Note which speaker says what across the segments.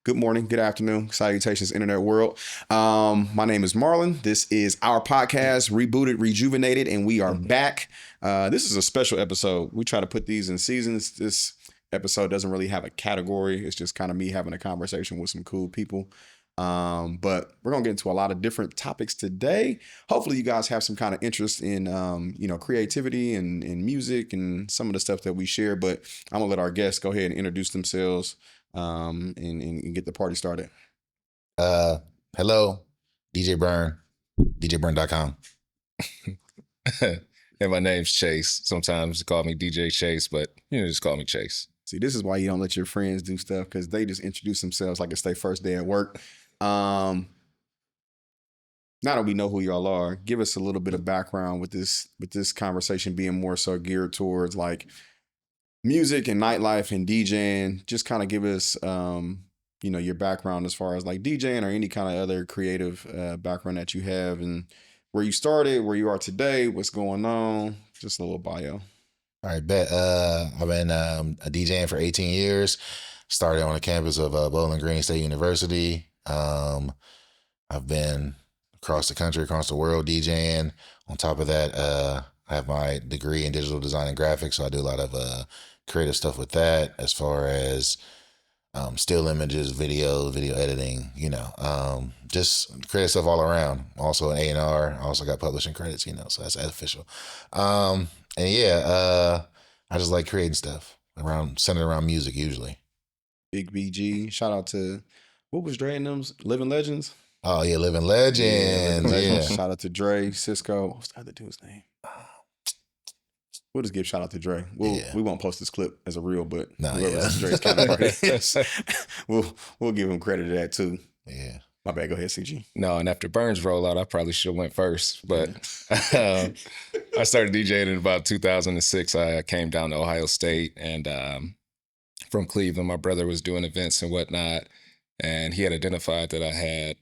Speaker 1: Good morning, good afternoon, salutations, internet world. My name is Marlon. This is our podcast, Rebooted, Rejuvenated, and we are back. This is a special episode. We try to put these in seasons. This episode doesn't really have a category. It's just kind of me having a conversation with some cool people. But we're gonna get into a lot of different topics today. Hopefully, you guys have some kind of interest in creativity and music and some of the stuff that we share. But I'm gonna let our guests go ahead and introduce themselves and get the party started.
Speaker 2: Hello, DJ Bern, DJBern.com.
Speaker 3: And my name's Chase. Sometimes they call me DJ Chase, but just call me Chase.
Speaker 1: See, this is why you don't let your friends do stuff, because they just introduce themselves like it's their first day at work. Now that we know who y'all are, give us a little bit of background with this conversation being more so geared towards like music and nightlife and DJing. Just kind of give us your background as far as like DJing or any kind of other creative background that you have, and where you started, where you are today, what's going on. Just a little bio.
Speaker 2: All right, bet. I've been a DJing for 18 years. Started on the campus of Bowling Green State University. I've been across the country, across the world DJing. On top of that, I have my degree in digital design and graphics, so I do a lot of creative stuff with that, as far as still images, video editing, just creative stuff all around. Also an A&R, also got publishing credits, so that's official. I just like creating stuff centered around music usually.
Speaker 1: Big BG, shout out to, what was Dre and them's Living Legends?
Speaker 2: Oh yeah, Living Legends. Yeah.
Speaker 1: Shout out to Dre, Cisco. What's the other dude's name? We'll just give shout out to Dre. We won't post this clip as a reel, but Dre's counterpart is, we'll give him credit to that too.
Speaker 2: Yeah.
Speaker 1: My bad. Go ahead, CG.
Speaker 3: No, and after Burns rollout, I probably should have went first. But I started DJing in about 2006. I came down to Ohio State, and from Cleveland, my brother was doing events and whatnot, and he had identified that I had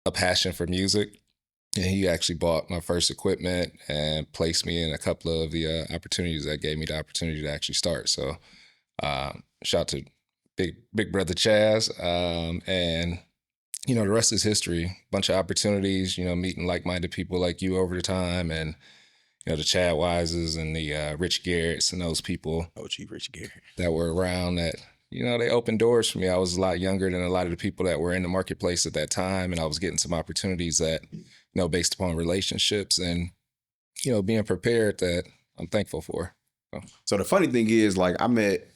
Speaker 3: a passion for music. And he actually bought my first equipment and placed me in a couple of the opportunities that gave me the opportunity to actually start. So shout to big brother Chaz. And, the rest is history. Bunch of opportunities, meeting like-minded people like you over the time. And, the Chad Wises and the Rich Garretts and those people.
Speaker 1: OG Rich Garrett.
Speaker 3: That were around that, they opened doors for me. I was a lot younger than a lot of the people that were in the marketplace at that time. And I was getting some opportunities that, based upon relationships and, being prepared, that I'm thankful for.
Speaker 1: So the funny thing is, like, I met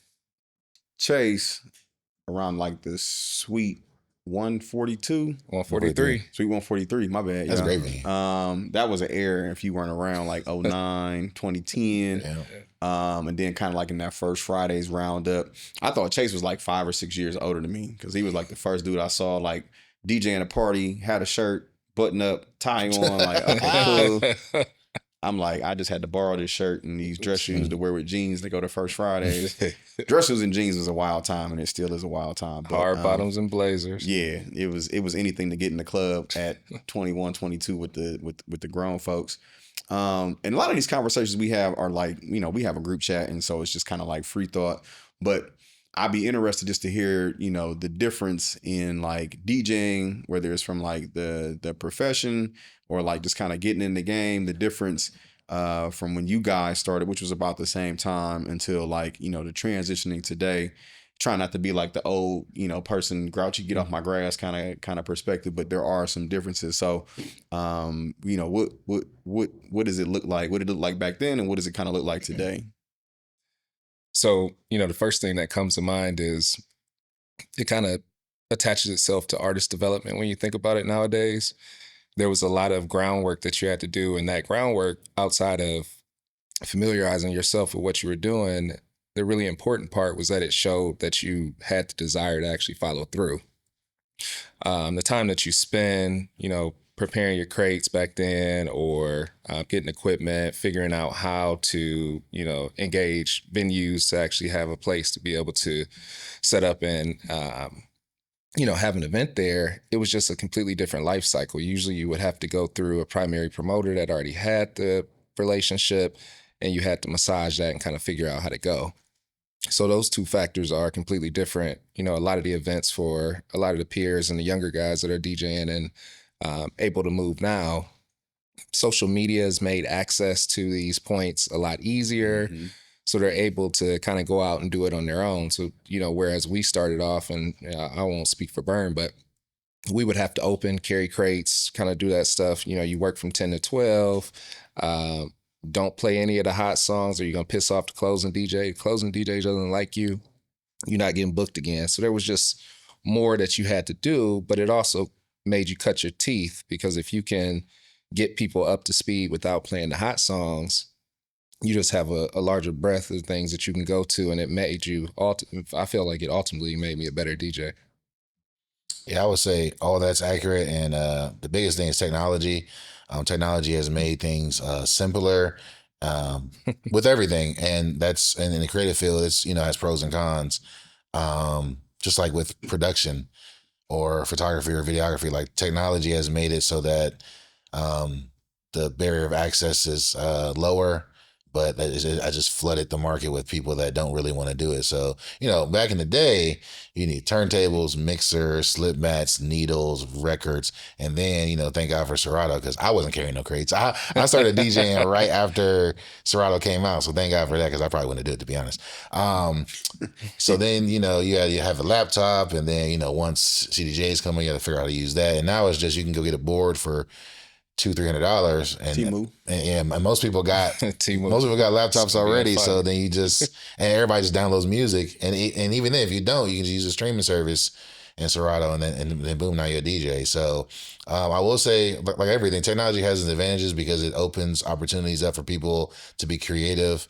Speaker 1: Chase around like the sweet 142.
Speaker 3: 143.
Speaker 1: Sweet 143, my bad.
Speaker 2: That's great, man.
Speaker 1: That was an era if you weren't around, like 09, 2010.
Speaker 2: Yeah.
Speaker 1: And then kind of like in that first Friday's roundup. I thought Chase was like 5 or 6 years older than me, because he was like the first dude I saw like DJing a party, had a shirt, button up, tie on, like, okay, cool. I'm like, I just had to borrow this shirt and these dress shoes to wear with jeans to go to First Fridays. Dress shoes and jeans was a wild time, and it still is a wild time. But,
Speaker 3: hard bottoms and blazers.
Speaker 1: Yeah, it was anything to get in the club at 21, 22 with the grown folks. And a lot of these conversations we have are like, we have a group chat, and so it's just kind of like free thought. But I'd be interested just to hear, the difference in like DJing, whether it's from like the profession or like just kind of getting in the game, the difference from when you guys started, which was about the same time, until like, the transitioning today. Try not to be like the old, person, grouchy, get off my grass kind of perspective, but there are some differences. So, what does it look like? What did it look like back then, and what does it kind of look like today?
Speaker 3: So, the first thing that comes to mind is it kind of attaches itself to artist development when you think about it nowadays. There was a lot of groundwork that you had to do, and that groundwork, outside of familiarizing yourself with what you were doing, the really important part was that it showed that you had the desire to actually follow through. The time that you spend, preparing your crates back then, or getting equipment, figuring out how to, engage venues to actually have a place to be able to set up and, have an event there. It was just a completely different life cycle. Usually you would have to go through a primary promoter that already had the relationship, and you had to massage that and kind of figure out how to go. So those two factors are completely different. You know, a lot of the events for a lot of the peers and the younger guys that are DJing and able to move now, social media has made access to these points a lot easier.
Speaker 1: Mm-hmm.
Speaker 3: So they're able to kind of go out and do it on their own. So, you know, whereas we started off, and I won't speak for Bern, but we would have to open, carry crates, kind of do that stuff. You know, you work from 10 to 12. Don't play any of the hot songs or you're going to piss off the closing DJ. The closing DJ doesn't like you. You're not getting booked again. So there was just more that you had to do, but it also made you cut your teeth, because if you can get people up to speed without playing the hot songs, you just have a larger breadth of things that you can go to. And it made you, I feel like it ultimately made me a better DJ.
Speaker 2: Yeah, I would say all that's accurate. And the biggest thing is technology. Technology has made things simpler with everything. And that's, and in the creative field, it's, you know, has pros and cons. Just like with production or photography or videography, like technology has made it so that the barrier of access is lower. But I just flooded the market with people that don't really want to do it. So, you know, back in the day, you need turntables, mixers, slip mats, needles, records. And then, you know, thank God for Serato, because I wasn't carrying no crates. I started DJing right after Serato came out. So thank God for that, because I probably wouldn't do it, to be honest. So then, you know, you have a laptop. And then, you know, once CDJs come in, you have to figure out how to use that. And now it's just, you can go get a board for $200-$300, and most people got laptops already. So then you just, and everybody just downloads music, and even then, if you don't, you can just use a streaming service in Serato, and then boom, now you're a DJ. So I will say, like everything, technology has its advantages because it opens opportunities up for people to be creative,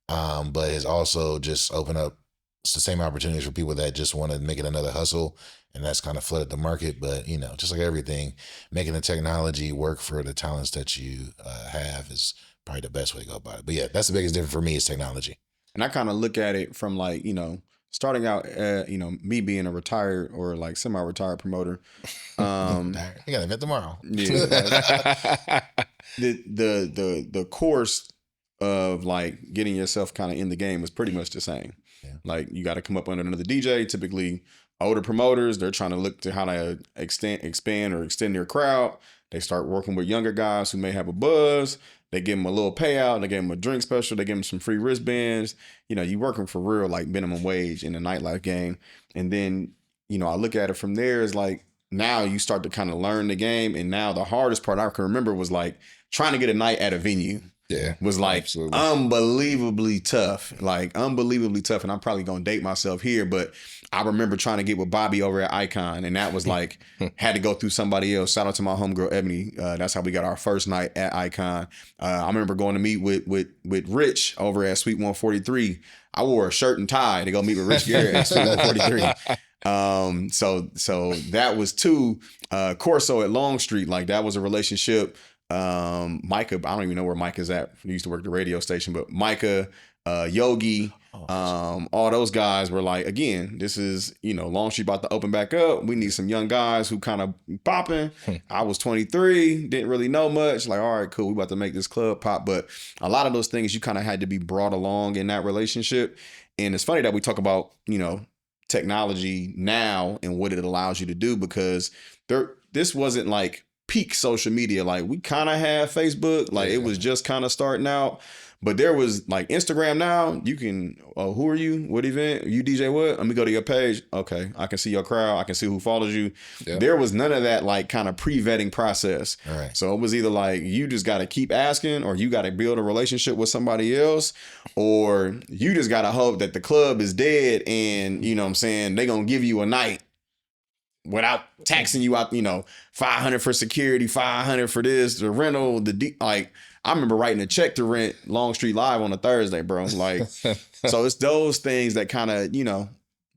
Speaker 2: but it's also just opened up the same opportunities for people that just want to make it another hustle. And that's kind of flooded the market. But, you know, just like everything, making the technology work for the talents that you have is probably the best way to go about it. But yeah, that's the biggest difference for me is technology.
Speaker 1: And I kind of look at it from like, you know, starting out, you know, me being a retired or like semi-retired promoter.
Speaker 2: You got an event tomorrow.
Speaker 1: Yeah. the course of like getting yourself kind of in the game is pretty much the same. Yeah. Like you got to come up under another DJ, typically older promoters, they're trying to look to how to expand or extend their crowd. They start working with younger guys who may have a buzz. They give them a little payout. They give them a drink special. They give them some free wristbands. You know, you working for real, like minimum wage in the nightlife game. And then, you know, I look at it from there as like, now you start to kind of learn the game. And now the hardest part I can remember was like trying to get a night at a venue.
Speaker 3: Yeah,
Speaker 1: was like absolutely. unbelievably tough. And I'm probably going to date myself here, but I remember trying to get with Bobby over at Icon, and that was like, had to go through somebody else. Shout out to my homegirl, Ebony. That's how we got our first night at Icon. I remember going to meet with Rich over at Suite 143. I wore a shirt and tie to go meet with Rich Garrett at Suite 143. So that was Corso at Long Street. Like that was a relationship. Micah, I don't even know where Micah's at. He used to work at the radio station, but Micah, Yogi, all those guys were like, again, this is, you know, Long Street about to open back up. We need some young guys who kind of popping. I was 23, didn't really know much. Like, all right, cool, we about to make this club pop. But a lot of those things you kind of had to be brought along in that relationship. And it's funny that we talk about, you know, technology now and what it allows you to do, because this wasn't like peak social media. Like we kind of had Facebook, like it was just kind of starting out, but there was like Instagram. Now you can, who are you? What event? You DJ what? Let me go to your page. Okay, I can see your crowd. I can see who follows you. Yep. There was none of that like kind of pre-vetting process. All right. So it was either like you just got to keep asking, or you got to build a relationship with somebody else, or you just got to hope that the club is dead and, you know what I'm saying, they going to give you a night without taxing you out, you know, $500 for security, $500 for this, the rental, like I remember writing a check to rent Long Street Live on a Thursday, bro. Like, so it's those things that kind of, you know,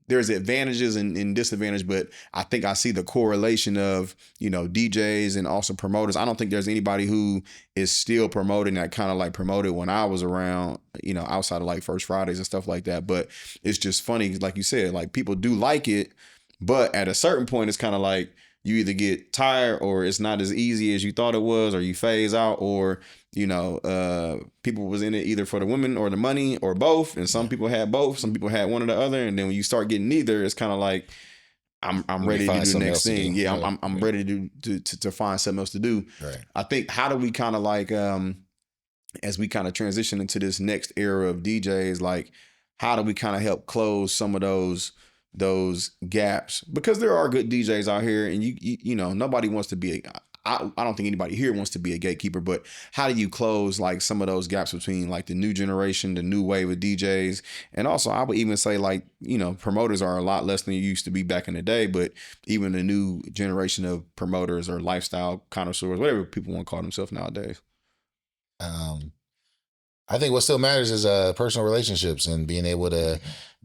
Speaker 1: there's advantages and disadvantages, but I think I see the correlation of, you know, DJs and also promoters. I don't think there's anybody who is still promoting that kind of like promoted when I was around, you know, outside of like First Fridays and stuff like that. But it's just funny, like you said, like people do like it. But at a certain point, it's kind of like, you either get tired or it's not as easy as you thought it was, or you phase out, or people was in it either for the women or the money or both, and some people had both, some people had one or the other, and then when you start getting neither, it's kind of like I'm ready to do the next thing. Yeah, I'm ready to find something else to do.
Speaker 2: Right.
Speaker 1: I think how do we kind of like as we kind of transition into this next era of DJs, like how do we kind of help close some of those gaps, because there are good DJs out here, and you know nobody wants to be I don't think anybody here wants to be a gatekeeper, but how do you close like some of those gaps between like the new generation, the new wave of DJs? And also I would even say like, promoters are a lot less than you used to be back in the day, but even the new generation of promoters or lifestyle connoisseurs, whatever people want to call themselves nowadays.
Speaker 2: I think what still matters is personal relationships and being able to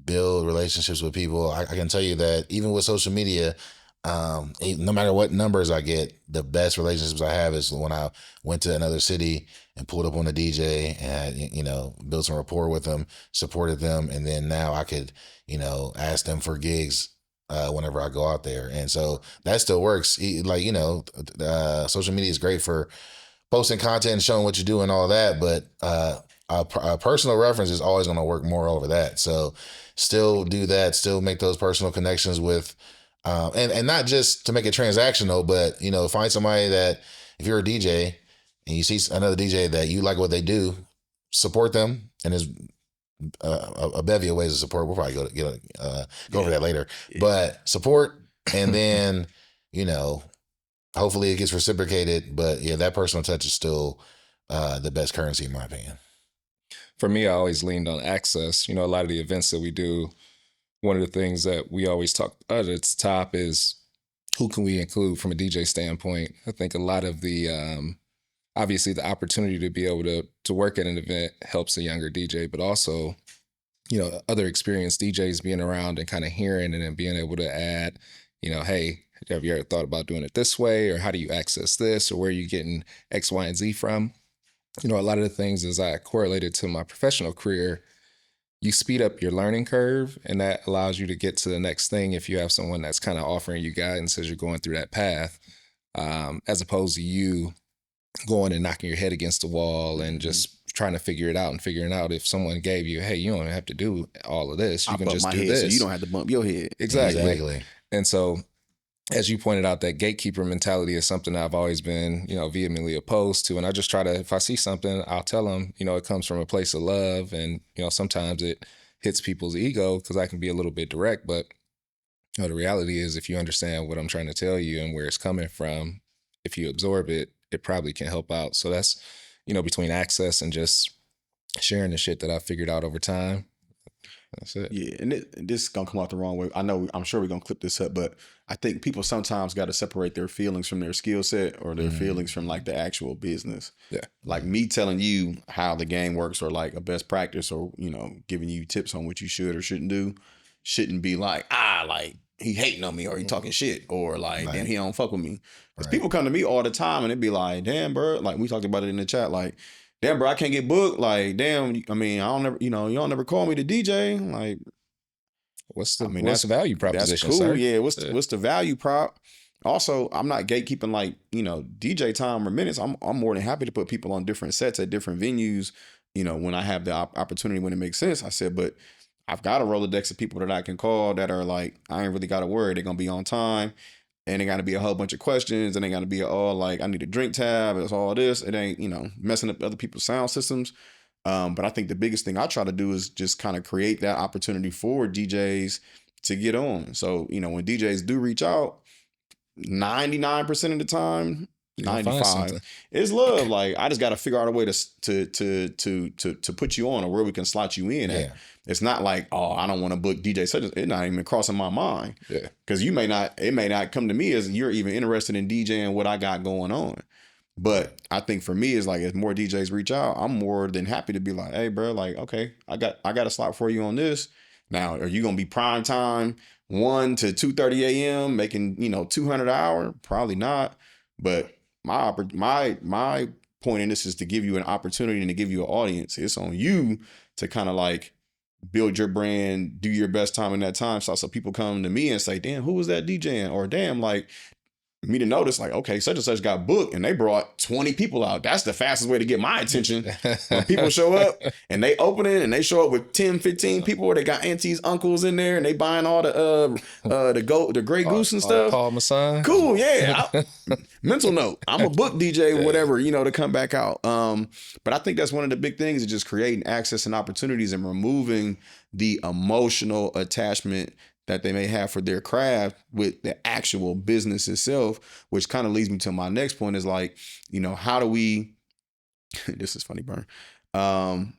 Speaker 2: build relationships with people. I can tell you that even with social media, no matter what numbers I get, the best relationships I have is when I went to another city and pulled up on a DJ and, built some rapport with them, supported them. And then now I could, ask them for gigs whenever I go out there. And so that still works. Like, social media is great for posting content and showing what you do and all that. But a personal reference is always going to work more over that. So still do that, still make those personal connections with, and not just to make it transactional, but, find somebody that if you're a DJ and you see another DJ that you like what they do, support them. And there's a bevy of ways to support. We'll probably go over that later, but support. And then, hopefully it gets reciprocated, but yeah, that personal touch is still the best currency in my opinion.
Speaker 3: For me, I always leaned on access. A lot of the events that we do, one of the things that we always talk about at the top is who can we include from a DJ standpoint. I think a lot of the, obviously the opportunity to be able to work at an event helps a younger DJ, but also, other experienced DJs being around and kind of hearing and then being able to add, hey, have you ever thought about doing it this way? Or how do you access this? Or where are you getting X, Y, and Z from? A lot of the things as I correlated to my professional career, you speed up your learning curve, and that allows you to get to the next thing if you have someone that's kind of offering you guidance as you're going through that path, as opposed to you going and knocking your head against the wall and just trying to figure it out and figuring out if someone gave you, hey, you don't have to do all of this. You can just do this.
Speaker 1: So you don't have to bump your head.
Speaker 3: Exactly. And so, as you pointed out, that gatekeeper mentality is something I've always been, vehemently opposed to. And I just try to, if I see something, I'll tell them, it comes from a place of love. And, sometimes it hits people's ego because I can be a little bit direct. But the reality is, if you understand what I'm trying to tell you and where it's coming from, if you absorb it, it probably can help out. So that's, between access and just sharing the shit that I figured out over time. That's it.
Speaker 1: Yeah, and this is gonna come out the wrong way. I'm sure we're gonna clip this up, but I think people sometimes got to separate their feelings from their skill set or their feelings from like the actual business.
Speaker 3: Yeah,
Speaker 1: like me telling you how the game works or like a best practice or giving you tips on what you should or shouldn't do, shouldn't be like like he hating on me or he talking shit or like damn he don't fuck with me. Because people come to me all the time and they be like, damn bro, like we talked about it in the chat, like. Damn, bro, I can't get booked. Like, damn, I mean, I don't never, you don't never call me to DJ. Like,
Speaker 3: what's the value proposition?
Speaker 1: That's cool.
Speaker 3: Sir?
Speaker 1: Yeah, what's the value prop? Also, I'm not gatekeeping like, DJ time or minutes. I'm more than happy to put people on different sets at different venues, when I have the opportunity when it makes sense. I said, but I've got a Rolodex of people that I can call that are like, I ain't really got to worry. They're going to be on time. And it got to be a whole bunch of questions, and it got to be all like, I need a drink tab. It's all this. It ain't, messing up other people's sound systems. But I think the biggest thing I try to do is just kind of create that opportunity for DJs to get on. So, when DJs do reach out, 99% of the time, 95, it's love. Like, I just got to figure out a way to put you on or where we can slot you in at. It's not like, oh, I don't want to book DJ such. It's not even crossing my mind.
Speaker 3: Yeah.
Speaker 1: Because it may not come to me as you're even interested in DJing what I got going on. But I think for me, it's like as more DJs reach out, I'm more than happy to be like, hey, bro, like, okay, I got a slot for you on this. Now, are you gonna be prime time 1 to 2:30 a.m. making 200 an hour? Probably not. But my point in this is to give you an opportunity and to give you an audience. It's on you to kind of like build your brand, do your best time in that time. So people come to me and say, damn, who was that DJing? Or damn, like me to notice, like, okay, such and such got booked and they brought 20 people out. That's the fastest way to get my attention. When people show up and they open it and they show up with 10, 15 people, or they got aunties, uncles in there and they buying all the Grey Goose and stuff.
Speaker 3: Paul Masson.
Speaker 1: Cool, yeah. Mental note, I'm a book DJ or whatever, to come back out. But I think that's one of the big things, is just creating access and opportunities and removing the emotional attachment that they may have for their craft with the actual business itself, which kind of leads me to my next point, is like, how do we, this is funny, Bern.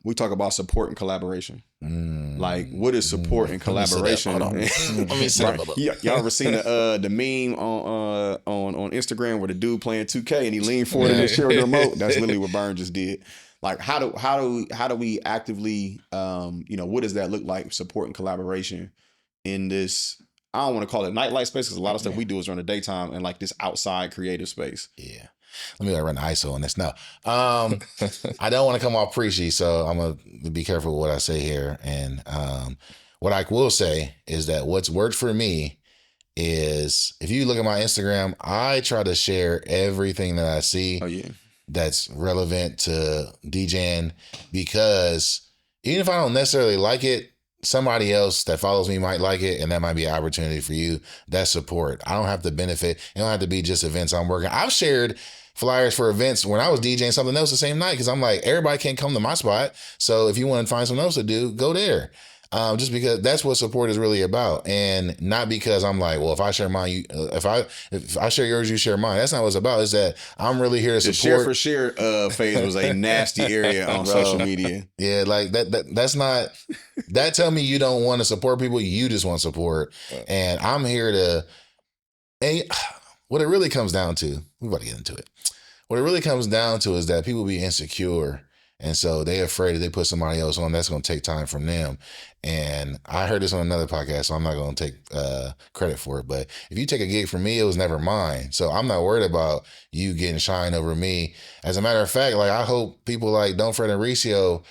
Speaker 1: We talk about support and collaboration. Like, what is support and collaboration? Y'all ever seen the meme on Instagram where the dude playing 2K and he leaned forward and shared the remote? That's literally what Bern just did. Like, how do we actively, what does that look like? Support and collaboration in this, I don't want to call it nightlife space, because a lot of stuff we do is during the daytime, and like this outside creative space.
Speaker 2: Yeah. Let me run the ISO on this. No, I don't want to come off preachy, so I'm going to be careful with what I say here. And what I will say is that what's worked for me is, if you look at my Instagram, I try to share everything that I see that's relevant to DJing, because even if I don't necessarily like it, somebody else that follows me might like it, and that might be an opportunity for you. That's support. I don't have to benefit. It don't have to be just events I'm working. I've shared flyers for events when I was DJing something else the same night, because I'm like, everybody can't come to my spot. So if you want to find something else to do, go there. Just because that's what support is really about, and not because I'm like, well, if I share mine, if I share yours, you share mine. That's not what it's about. It's that I'm really here to support.
Speaker 1: The share for share phase was a nasty area on social media.
Speaker 2: Yeah, like that's not. That tell me you don't want to support people. You just want support, and I'm here to. And what it really comes down to, we about to get into it. What it really comes down to is that people be insecure. And so they're afraid if they put somebody else on, that's going to take time from them. And I heard this on another podcast, so I'm not going to take credit for it. But if you take a gig from me, it was never mine. So I'm not worried about you getting shine over me. As a matter of fact, like, I hope people like Don't Fret and Ricio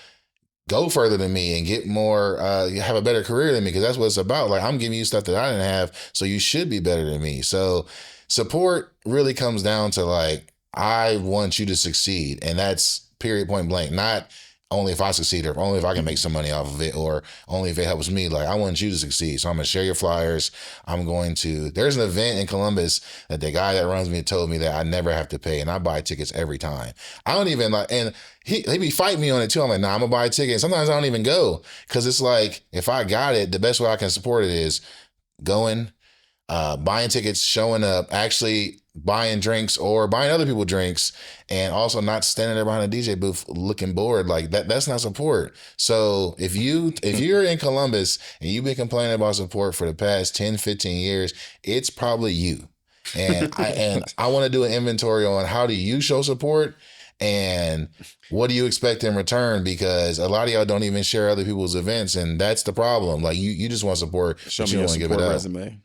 Speaker 2: go further than me and get more, have a better career than me, because that's what it's about. Like, I'm giving you stuff that I didn't have, so you should be better than me. So support really comes down to, like, I want you to succeed. And that's period, point blank. Not only if I succeed, or only if I can make some money off of it, or only if it helps me. Like, I want you to succeed. So I'm going to share your flyers. There's an event in Columbus that the guy that runs me told me that I never have to pay, and I buy tickets every time. I don't even like, and he be fighting me on it too. I'm like, nah, I'm going to buy a ticket. And sometimes I don't even go, because it's like, if I got it, the best way I can support it is going, buying tickets, showing up, actually buying drinks or buying other people drinks, and also not standing there behind a DJ booth looking bored. Like, that's not support. So if you're in Columbus and you've been complaining about support for the past 10, 15 years, it's probably you. And I want to do an inventory on, how do you show support and what do you expect in return? Because a lot of y'all don't even share other people's events, and that's the problem. Like, you just want support,
Speaker 1: Show
Speaker 2: but
Speaker 1: me
Speaker 2: you
Speaker 1: your
Speaker 2: don't want to give it
Speaker 1: support
Speaker 2: up.
Speaker 1: resume.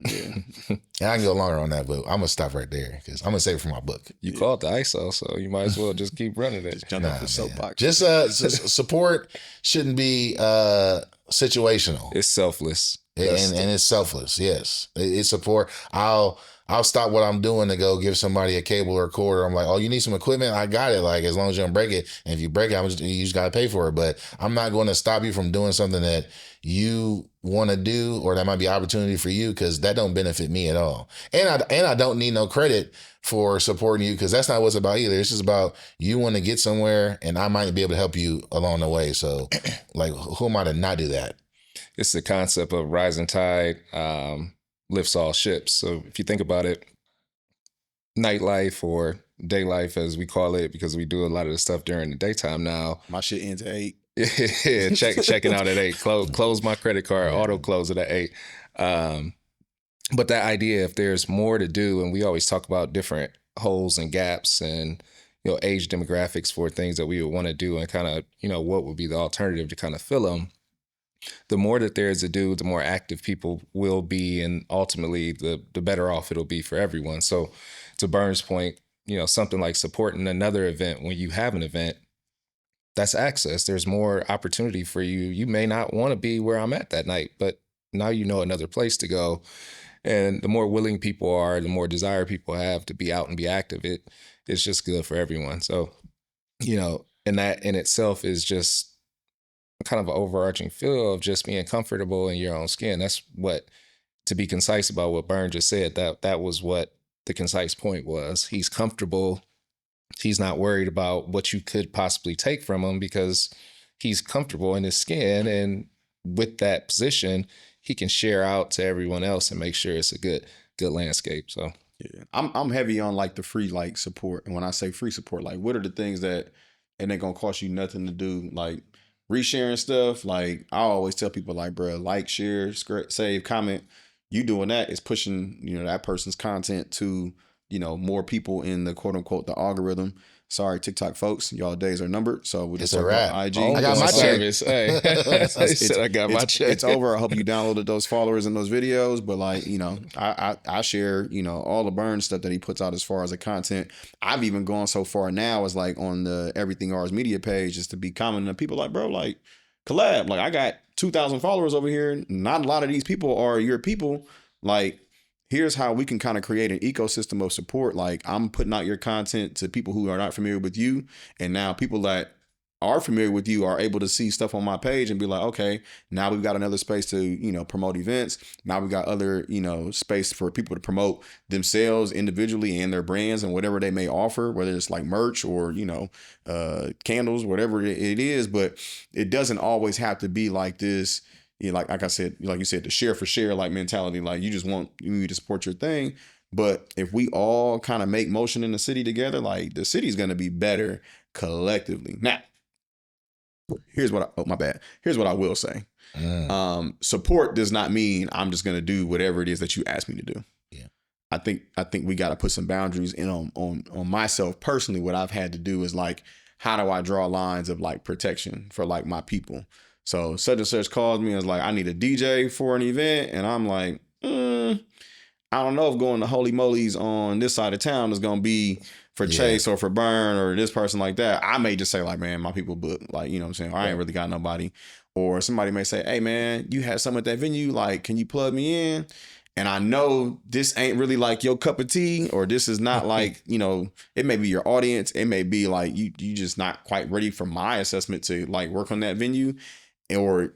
Speaker 1: Yeah.
Speaker 2: And I can go longer on that, but I'm gonna stop right there, because I'm gonna save it for my book.
Speaker 3: You called the ISO, so you might as well just keep running it.
Speaker 1: Just jump off the soapbox.
Speaker 2: Just support shouldn't be situational.
Speaker 3: It's selfless.
Speaker 2: And it's selfless. Yes, it's support. I'll stop what I'm doing to go give somebody a cable or a cord. I'm like, oh, you need some equipment? I got it. Like, as long as you don't break it. And if you break it, you just got to pay for it. But I'm not going to stop you from doing something that you want to do, or that might be opportunity for you, because that don't benefit me at all. And I don't need no credit for supporting you, because that's not what it's about either. It's just about you want to get somewhere, and I might be able to help you along the way. So, like, who am I to not do that?
Speaker 3: It's the concept of rising tide lifts all ships. So if you think about it, nightlife, or day life as we call it, because we do a lot of the stuff during the daytime now.
Speaker 1: My shit ends at 8.
Speaker 3: Yeah, checking out at 8. Close my credit card, auto close it at 8. But that idea, if there's more to do, and we always talk about different holes and gaps and, age demographics for things that we would want to do, and kind of, what would be the alternative to kind of fill them. The more that there is to do, the more active people will be, and ultimately the better off it'll be for everyone. So to Bern's point, something like supporting another event when you have an event, that's access. There's more opportunity for you. You may not want to be where I'm at that night, but now you know another place to go. And the more willing people are, the more desire people have to be out and be active, it's just good for everyone. So, and that in itself is just kind of an overarching feel of just being comfortable in your own skin. That's what, to be concise about what Bern just said, that was what the concise point was. He's comfortable. He's not worried about what you could possibly take from him because he's comfortable in his skin. And with that position, he can share out to everyone else and make sure it's a good landscape. So
Speaker 1: yeah, I'm heavy on like the free like support. And when I say free support, like what are the things that it ain't gonna cost you nothing to do? Like resharing stuff. Like I always tell people like, bro, like, share, save, comment. You doing that is pushing, that person's content to, more people in the quote unquote the algorithm. Sorry, TikTok folks, y'all days are numbered. So we'll just
Speaker 2: It's a
Speaker 1: talk
Speaker 2: wrap.
Speaker 1: about IG.
Speaker 2: I got my check.
Speaker 3: Hey, I said I got my check.
Speaker 1: It's over. I hope you downloaded those followers and those videos. But like, I share, all the Bern stuff that he puts out as far as the content. I've even gone so far now as like on the Everything Ours Media page just to be commenting to people like, bro, like collab. Like I got 2,000 followers over here. Not a lot of these people are your people. Like, here's how we can kind of create an ecosystem of support. Like I'm putting out your content to people who are not familiar with you. And now people that are familiar with you are able to see stuff on my page and be like, okay, now we've got another space to, promote events. Now we got other, space for people to promote themselves individually and their brands and whatever they may offer, whether it's like merch or, candles, whatever it is. But it doesn't always have to be like this. Like I said, like you said, the share for share like mentality. Like you just want you to support your thing. But if we all kind of make motion in the city together, like the city's gonna be better collectively. Now, here's what I will say. Support does not mean I'm just gonna do whatever it is that you ask me to do.
Speaker 2: Yeah.
Speaker 1: I think we gotta put some boundaries in on myself personally. What I've had to do is like, how do I draw lines of like protection for like my people? So such and such calls me and was like, I need a DJ for an event. And I'm like, I don't know if going to Holy Moly's on this side of town is going to be for Chase or for Bern or this person like that. I may just say like, man, my people book. Like, you know what I'm saying? Or I ain't really got nobody. Or somebody may say, hey, man, you had something at that venue. Like, can you plug me in? And I know this ain't really like your cup of tea, or this is not like, it may be your audience. It may be like you just not quite ready for my assessment to like work on that venue. Or,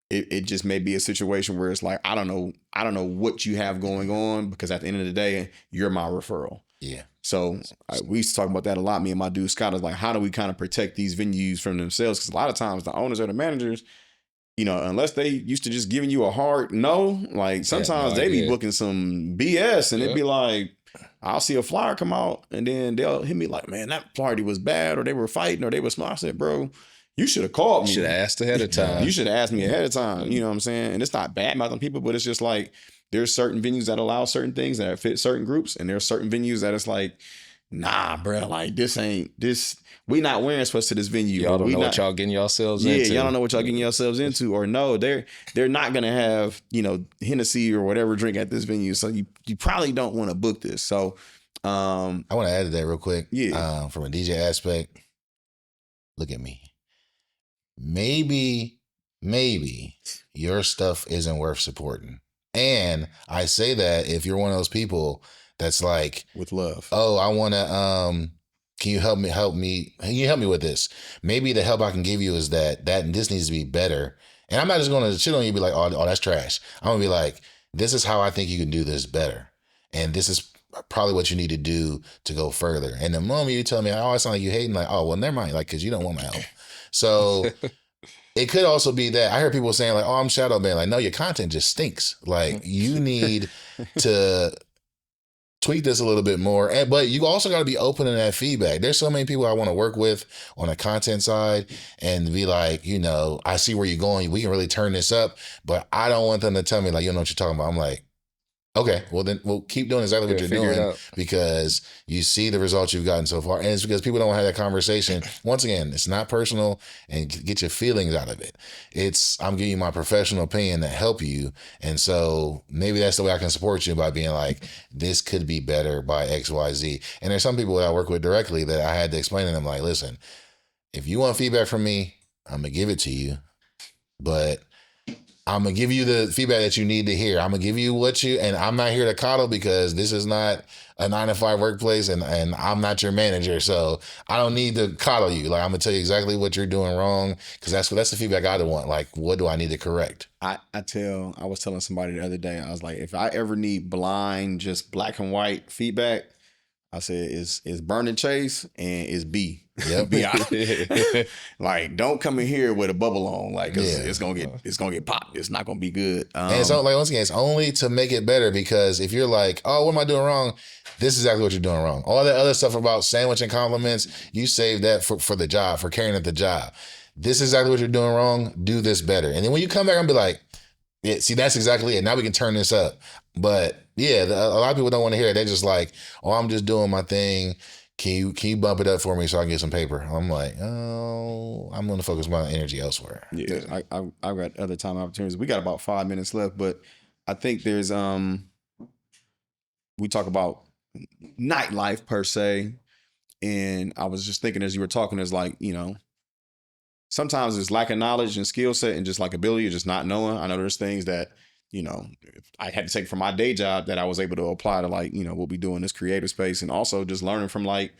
Speaker 1: it just may be a situation where it's like, I don't know what you have going on, because at the end of the day, you're my referral.
Speaker 2: Yeah.
Speaker 1: So we used to talk about that a lot. Me and my dude Scott is like, how do we kind of protect these venues from themselves? Because a lot of times the owners or the managers, unless they used to just giving you a hard no, like sometimes they be booking some BS and it'd be like, I'll see a flyer come out and then they'll hit me like, man, that party was bad, or they were fighting, or they were smart. I said, bro, you should have called me.
Speaker 3: You should have asked ahead of time.
Speaker 1: You should have asked me ahead of time. You know what I'm saying? And it's not bad mouthing people, but it's just like there's certain venues that allow certain things that fit certain groups, and there's certain venues that it's like, nah, bro, like this. We not wearing sweats to this venue.
Speaker 3: Y'all don't know what y'all getting yourselves into.
Speaker 1: Yeah, y'all don't know what y'all getting yourselves into, or no, they're not gonna have Hennessy or whatever drink at this venue. So you probably don't want to book this. So
Speaker 2: I want to add to that real quick.
Speaker 1: Yeah.
Speaker 2: From a DJ aspect, look at me. Maybe your stuff isn't worth supporting. And I say that if you're one of those people that's like,
Speaker 1: with love,
Speaker 2: oh, I want to, can you help me? Can you help me with this? Maybe the help I can give you is that this needs to be better. And I'm not just going to shit on you and be like, oh, that's trash. I'm going to be like, this is how I think you can do this better. And this is probably what you need to do to go further. And the moment you tell me, oh, it sounds like you hating, like, oh, well, never mind. Like, cause you don't want my help. So it could also be that I heard people saying like, oh, I'm shadow banned. Like, no, your content just stinks. Like you need to tweak this a little bit more. But you also got to be open to that feedback. There's so many people I want to work with on the content side and be like, I see where you're going. We can really turn this up, but I don't want them to tell me like, you don't know what you're talking about. I'm like, okay, well then we'll keep doing exactly what you're doing because you see the results you've gotten so far. And it's because people don't have that conversation. Once again, it's not personal and get your feelings out of it. I'm giving you my professional opinion that help you. And so maybe that's the way I can support you by being like, this could be better by X, Y, Z. And there's some people that I work with directly that I had to explain to them like, listen, if you want feedback from me, I'm going to give it to you. But I'm gonna give you the feedback that you need to hear. I'm gonna give you and I'm not here to coddle because this is not a 9 to 5 workplace, and I'm not your manager, so I don't need to coddle you. Like I'm gonna tell you exactly what you're doing wrong because that's the feedback I want. Like, what do I need to correct?
Speaker 1: I was telling somebody the other day, I was like, if I ever need blind, just black and white feedback, I said it's Bern Chayse and it's B.
Speaker 2: Yep.
Speaker 1: Like, don't come in here with a bubble on, like it's gonna get popped. It's not gonna be good.
Speaker 2: And so, like, once again, it's only to make it better because if you're like, oh, what am I doing wrong? This is exactly what you're doing wrong. All that other stuff about sandwich and compliments, you save that for the job, for carrying at the job. This is exactly what you're doing wrong. Do this better. And then when you come back and be like, yeah, see, that's exactly it. Now we can turn this up. But yeah, a lot of people don't want to hear it. They're just like, oh, I'm just doing my thing. Can you bump it up for me so I can get some paper? I'm like, oh, I'm going to focus my energy elsewhere.
Speaker 1: Yeah, I've got other time opportunities. We got about 5 minutes left, but I think there's we talk about nightlife per se, and I was just thinking as you were talking, it's like, sometimes it's lack of knowledge and skill set and just like ability, just not knowing. I know there's things that, I had to take from my day job that I was able to apply to like, what we do in this creative space. And also just learning from like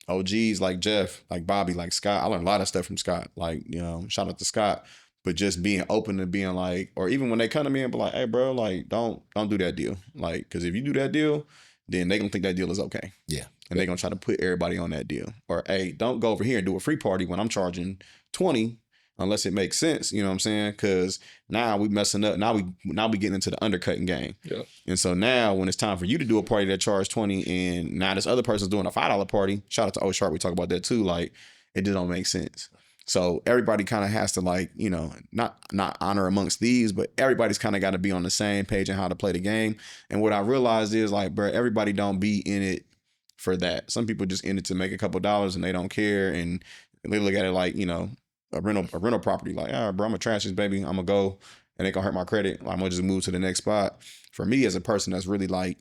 Speaker 1: OGs like Jeff, like Bobby, like Scott. I learned a lot of stuff from Scott, like, shout out to Scott, but just being open to being like, or even when they come to me and be like, hey bro, like don't do that deal. Like, cause if you do that deal, then they gonna think that deal is okay.
Speaker 2: Yeah.
Speaker 1: And they're gonna try to put everybody on that deal. Or, hey, don't go over here and do a free party when I'm charging 20 unless it makes sense. You know what I'm saying? Because now we messing up. Now we getting into the undercutting game.
Speaker 3: Yeah.
Speaker 1: And so now when it's time for you to do a party that charges 20 and now this other person's doing a $5 party, shout out to O Sharp, we talk about that too. Like, it just don't make sense. So everybody kind of has to like, not honor amongst thieves, but everybody's kind of got to be on the same page on how to play the game. And what I realized is like, bro, everybody don't be in it for that. Some people just in it to make a couple dollars and they don't care. And they look at it like, a rental property. Like, all right, bro, I'm gonna trash this baby. I'm gonna go and it gonna hurt my credit. I'm gonna just move to the next spot. For me as a person that's really like,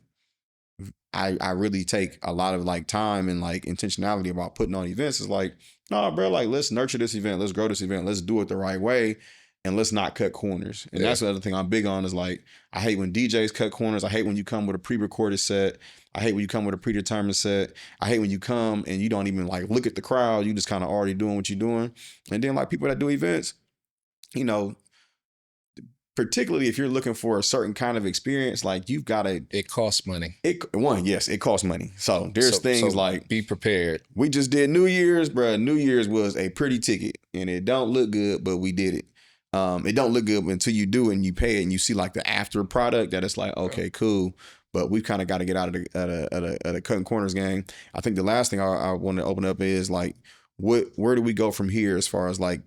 Speaker 1: I really take a lot of like time and like intentionality about putting on events. It's like, no, bro, like let's nurture this event. Let's grow this event. Let's do it the right way. And let's not cut corners. And that's the other thing I'm big on is like, I hate when DJs cut corners. I hate when you come with a pre-recorded set. I hate when you come with a predetermined set. I hate when you come and you don't even like look at the crowd. You just kind of already doing what you're doing. And then like people that do events, particularly if you're looking for a certain kind of experience, like you've got to.
Speaker 3: It costs money.
Speaker 1: Yes, it costs money. So there's things like.
Speaker 3: Be prepared.
Speaker 1: We just did New Year's, bro. New Year's was a pretty ticket and it don't look good, but we did it. It don't look good until you do it and you pay it and you see like the after product that it's like, okay, cool. But we've kind of got to get out of the cutting corners game. I think the last thing I want to open up is like, where do we go from here as far as like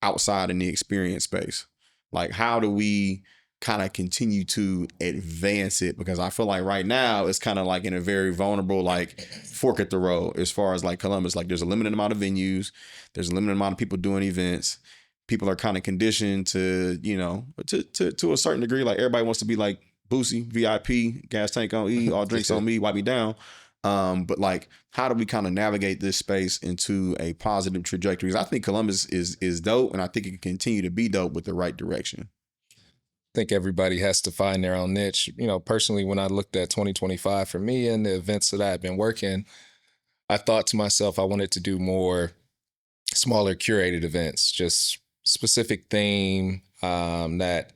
Speaker 1: outside in the experience space? Like, how do we kind of continue to advance it? Because I feel like right now it's kind of like in a very vulnerable, like fork at the road as far as like Columbus. Like there's a limited amount of venues. There's a limited amount of people doing events. People are kind of conditioned to, to a certain degree, like everybody wants to be like Boosie, VIP, gas tank on E, all drinks on me, wipe me down. But like, how do we kind of navigate this space into a positive trajectory? Because I think Columbus is dope, and I think it can continue to be dope with the right direction.
Speaker 3: I think everybody has to find their own niche. Personally, when I looked at 2025 for me and the events that I've been working, I thought to myself, I wanted to do more smaller curated events, just specific theme that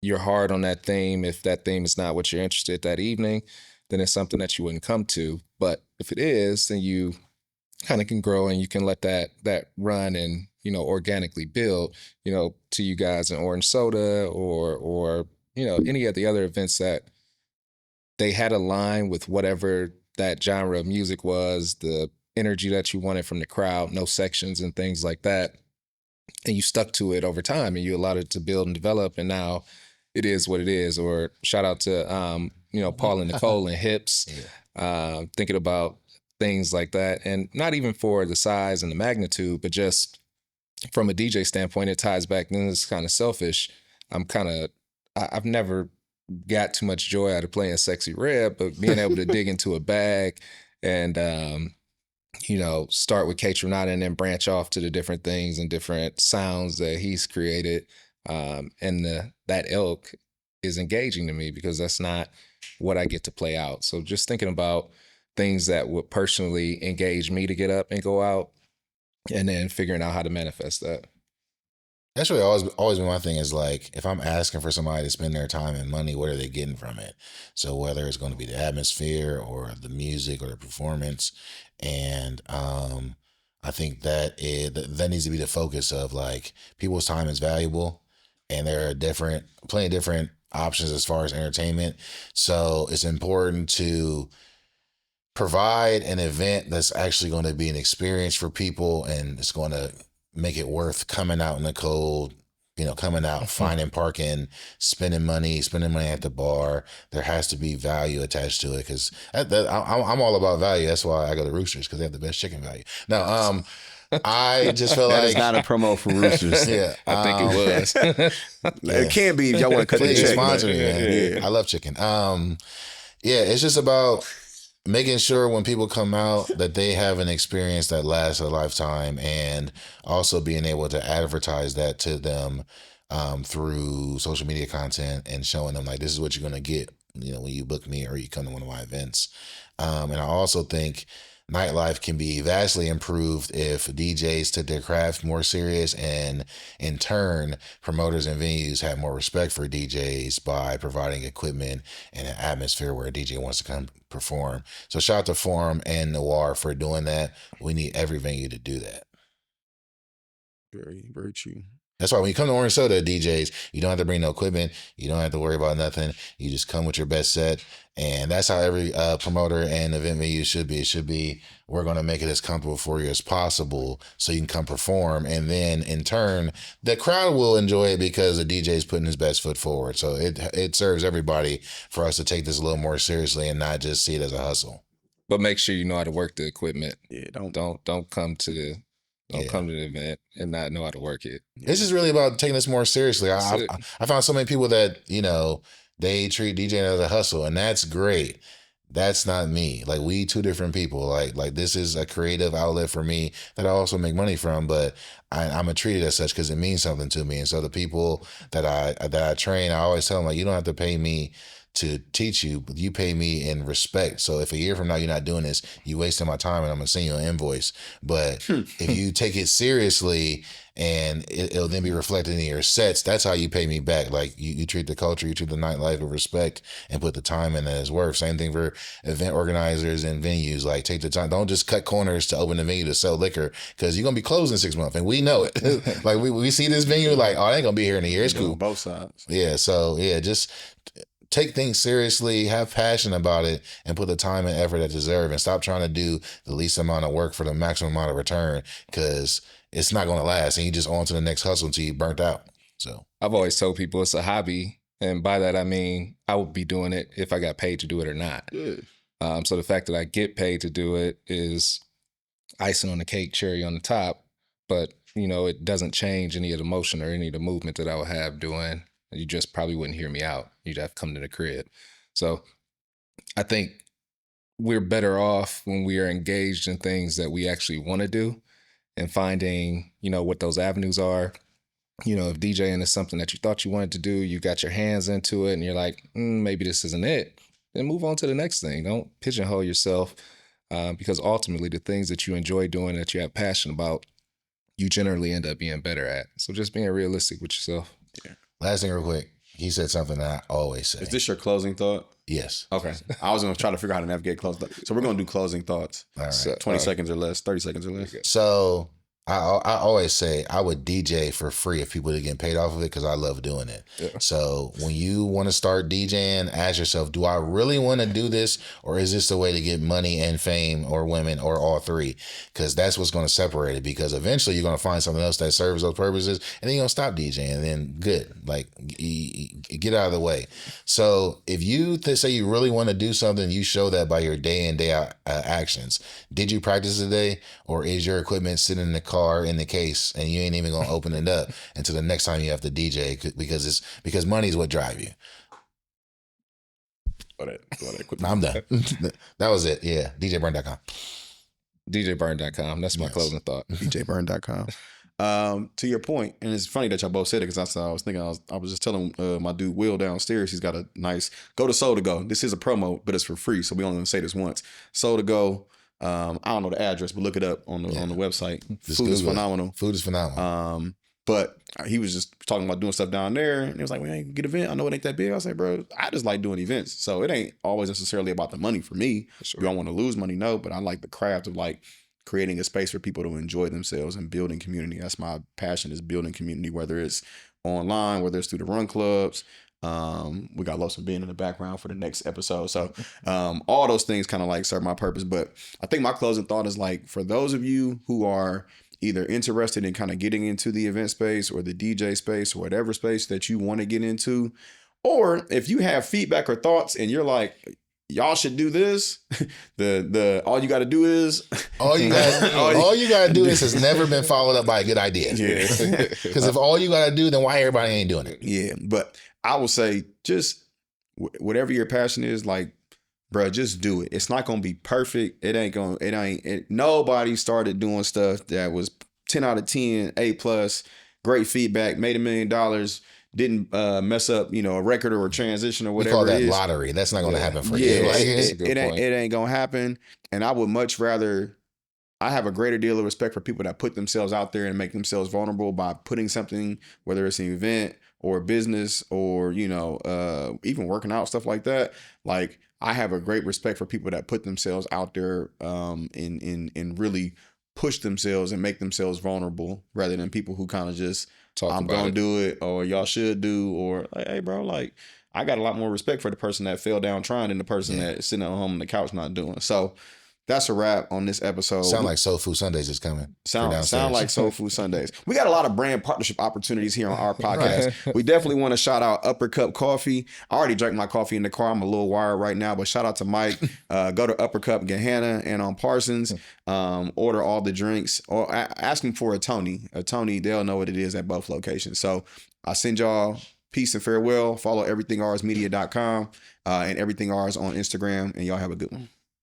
Speaker 3: you're hard on that theme. If that theme is not what you're interested in that evening, then it's something that you wouldn't come to. But if it is, then you kind of can grow and you can let that run and, organically build, to you guys in Orange Soda or any of the other events that they had a line with whatever that genre of music was, the energy that you wanted from the crowd, no sections and things like that. And you stuck to it over time and you allowed it to build and develop. And now it is what it is. Or shout out to, Paul and Nicole and Hips, thinking about things like that. And not even for the size and the magnitude, but just from a DJ standpoint, it ties back. Then it's kind of selfish. I've never got too much joy out of playing Sexy Red, but being able to dig into a bag and, start with K Tronada and then branch off to the different things and different sounds that he's created. And that ilk is engaging to me because that's not what I get to play out. So just thinking about things that would personally engage me to get up and go out, and then figuring out how to manifest that.
Speaker 2: That's really always been my thing is like, if I'm asking for somebody to spend their time and money, what are they getting from it? So whether it's going to be the atmosphere or the music or the performance. And I think that needs to be the focus of like people's time is valuable and there are plenty of different options as far as entertainment. So it's important to provide an event that's actually going to be an experience for people and it's going to make it worth coming out in the cold, coming out, finding parking, spending money at the bar. There has to be value attached to it because I'm all about value. That's why I go to Roosters because they have the best chicken value. Now, I just feel
Speaker 1: that
Speaker 2: like
Speaker 1: is not a promo for Roosters.
Speaker 2: yeah,
Speaker 3: I think it was.
Speaker 1: It can be if y'all want to cut the
Speaker 2: Please
Speaker 1: check.
Speaker 2: sponsor me, man.
Speaker 1: Yeah.
Speaker 2: I love chicken. Yeah, it's just about making sure when people come out that they have an experience that lasts a lifetime and also being able to advertise that to them through social media content and showing them like this is what you're going to get when you book me or you come to one of my events. And I also think nightlife can be vastly improved if DJs took their craft more serious and in turn promoters and venues have more respect for DJs by providing equipment and an atmosphere where a DJ wants to come perform. So shout out to Forum and Noir for doing that. We need every venue to do that.
Speaker 1: Very, very true.
Speaker 2: That's why when you come to Orange Soda DJs, you don't have to bring no equipment. You don't have to worry about nothing. You just come with your best set. And that's how every promoter and event venue should be. It should be, we're going to make it as comfortable for you as possible so you can come perform. And then in turn, the crowd will enjoy it because the DJ is putting his best foot forward. So it serves everybody for us to take this a little more seriously and not just see it as a hustle.
Speaker 3: But make sure you know how to work the equipment.
Speaker 1: Yeah,
Speaker 3: Don't come to the event and not know how to work it.
Speaker 2: This is really about taking this more seriously. I found so many people that, they treat DJing as a hustle, and that's great. That's not me. Like, we two different people. Like this is a creative outlet for me that I also make money from, but I'm a treat it as such because it means something to me. And so the people that I train, I always tell them, like, you don't have to pay me to teach you, but you pay me in respect. So if a year from now you're not doing this, you wasting my time and I'm gonna send you an invoice. But if you take it seriously and it'll then be reflected in your sets, that's how you pay me back. Like you treat the culture, you treat the nightlife with respect and put the time in that it's worth. Same thing for event organizers and venues. Like, take the time. Don't just cut corners to open the venue to sell liquor because you're gonna be closed in 6 months and we know it. Like we see this venue like, oh, I ain't gonna be here in a year. It's cool.
Speaker 1: Both sides.
Speaker 2: Yeah. So yeah, just take things seriously, have passion about it, and put the time and effort that deserve, and stop trying to do the least amount of work for the maximum amount of return because it's not going to last, and you just on to the next hustle until you burnt out. So
Speaker 3: I've always told people it's a hobby, and by that I mean I would be doing it if I got paid to do it or not.
Speaker 1: Yeah.
Speaker 3: So the fact that I get paid to do it is icing on the cake, cherry on the top, but it doesn't change any of the motion or any of the movement that I would have doing. You just probably wouldn't hear me out. You'd have to come to the crib. So I think we're better off when we are engaged in things that we actually want to do and finding, what those avenues are. If DJing is something that you thought you wanted to do, you got your hands into it and you're like, maybe this isn't it, then move on to the next thing. Don't pigeonhole yourself because ultimately the things that you enjoy doing, that you have passion about, you generally end up being better at. So just being realistic with yourself.
Speaker 1: Yeah.
Speaker 2: last thing real quick. He said something that I always say.
Speaker 1: Is this your closing thought?
Speaker 2: Yes.
Speaker 1: Okay. I was going to try to figure out how to navigate closing thoughts. So we're going to do closing thoughts.
Speaker 2: All right.
Speaker 3: So,
Speaker 1: 20 seconds or less, 30 seconds or less.
Speaker 2: So I always say I would DJ for free if people are getting paid off of it because I love doing it.
Speaker 3: Yeah.
Speaker 2: So when you want to start DJing, ask yourself, do I really want to do this, or is this a way to get money and fame or women or all three? Because that's what's going to separate it, because eventually you're going to find something else that serves those purposes and then you're going to stop DJing and then good. Like get out of the way. So if you say you really want to do something, you show that by your day in, day out actions. Did you practice today, or is your equipment sitting in the car in the case and you ain't even gonna open it up until the next time you have to DJ because money is what drive you. I'm done. That was it. Yeah. DJBurn.com.
Speaker 3: DJBurn.com. That's my closing thought.
Speaker 1: DJBurn.com. To your point, and it's funny that y'all both said it because I was thinking I was just telling my dude Will downstairs. He's got a nice go to Soul to Go. This is a promo, but it's for free, so we only gonna say this once. Soul to Go. I don't know the address, but look it up on the website. Food is phenomenal.
Speaker 2: Food is phenomenal.
Speaker 1: But he was just talking about doing stuff down there, and he was like, "We ain't get an event. I know it ain't that big." I was like, "Bro, I just like doing events, so it ain't always necessarily about the money for me.
Speaker 3: Sure.
Speaker 1: Do I want to lose money? No, but I like the craft of like creating a space for people to enjoy themselves and building community. That's my passion, is building community, whether it's online, whether it's through the run clubs." We got Los being in the background for the next episode. So all those things kind of like serve my purpose. But I think my closing thought is like, for those of you who are either interested in kind of getting into the event space or the DJ space or whatever space that you want to get into, or if you have feedback or thoughts and you're like, y'all should do this, the all you got to do is
Speaker 2: all you got to do is has never been followed up by a good idea.
Speaker 1: Yeah.
Speaker 2: Because if all you got to do, then why everybody ain't doing it?
Speaker 1: Yeah, but I will say, just whatever your passion is, like, bro, just do it. It's not gonna be perfect. Nobody started doing stuff that was 10 out of 10, A+, great feedback, made $1 million, didn't mess up, a record or a transition or whatever.
Speaker 2: We call that
Speaker 1: it is.
Speaker 2: lottery. That's not gonna happen for
Speaker 1: you.
Speaker 2: Like,
Speaker 1: it ain't gonna happen. And I would much rather. I have a greater deal of respect for people that put themselves out there and make themselves vulnerable by putting something, whether it's an event or a business or, even working out, stuff like that. Like, I have a great respect for people that put themselves out there and really push themselves and make themselves vulnerable, rather than people who kind of just, I'm going to do it, or y'all should do, or like, hey, bro, like, I got a lot more respect for the person that fell down trying than the person that's sitting at home on the couch not doing. So that's a wrap on this episode.
Speaker 2: Sound like Soul Food Sundays is coming.
Speaker 1: Sound like Soul Food Sundays. We got a lot of brand partnership opportunities here on our podcast. Right. We definitely want to shout out Upper Cup Coffee. I already drank my coffee in the car. I'm a little wired right now, but shout out to Mike. Go to Upper Cup Gahanna and on Parsons. Order all the drinks, or ask them for a Tony. A Tony, they'll know what it is at both locations. So I send y'all peace and farewell. Follow everythingorsmedia.com and everything ours on Instagram, and y'all have a good one.